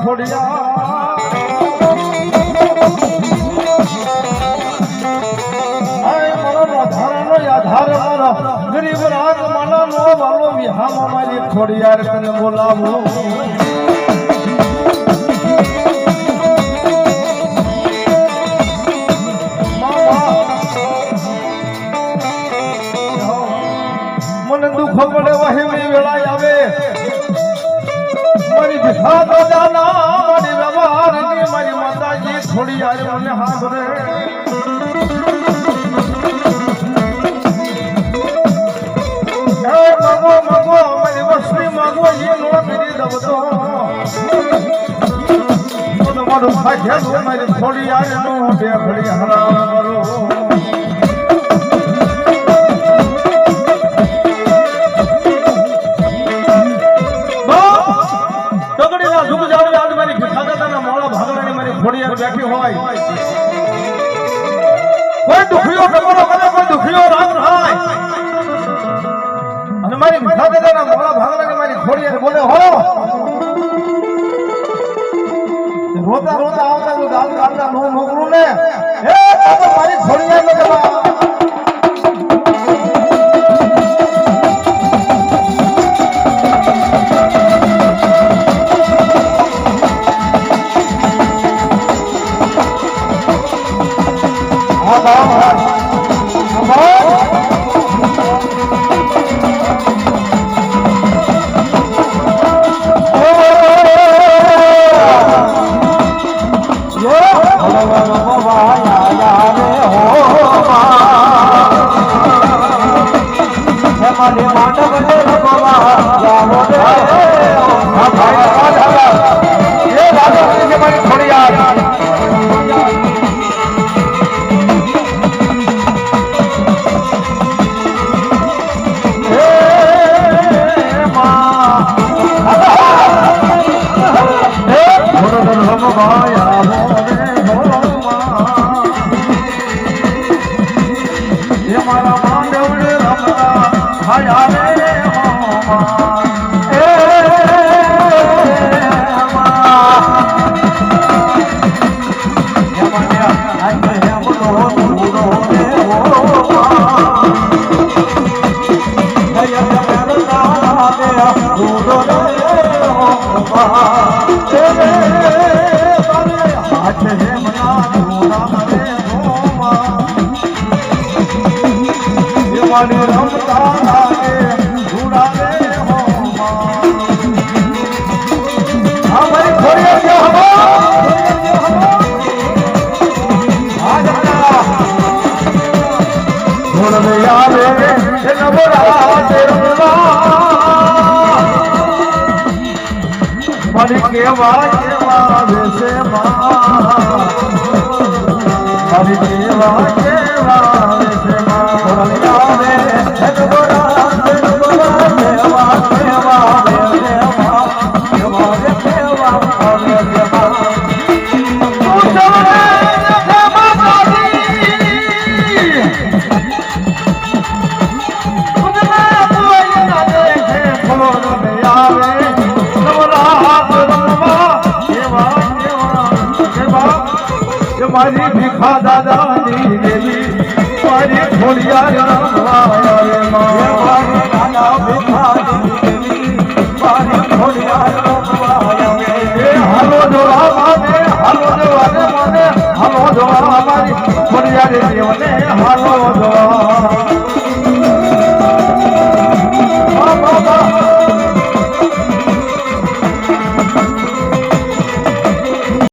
ખોડિયા ગરીબ રાગ માલા નો વાલો વિહામાં મારી ખોડિયાર તને બોલાવું મને દુઃખ પડે વહેલી વેળા આવે મારી ભીખા દાદાના મારી વ્યવહારની મારી માતાજી ખોડિયાર મને હાંભળે માગો મારી વસ્તી માગો એ નો કરી દઉં તો મારું ખાધેલું મારી થોડી આવે નો બે ઘડી હરામ કરો ટગડીના ઝુક જાડે આજ મારી ભીખાદાતાના મોળા ભાગવાની મારી થોડી બેઠી હોય કોઈ દુખિયો ટકોરો કરે કોઈ દુખિયો રાગ થાય મારી ભીખાદાતાના મોળા ભાગલાને મારી ખોડિયાર બોલે હો રોતા રોતા આવતા તો દાદા દાદા નો મોકરું ને એ તો મારી ખોડિયાર ને જવા કેવા કેવા વેશે મારી કેવા કેવા વેશે મારી ભીખા દાદાની દેવી મારી ખોડિયાર રમવા રે મારી દાદા ભીખાની દેવી મારી ખોડિયાર રમવા રે હાલો જોવા મને હાલો જોવા મને હાલો જોવા મારી ખોડિયાર દેવને હાલો જોવા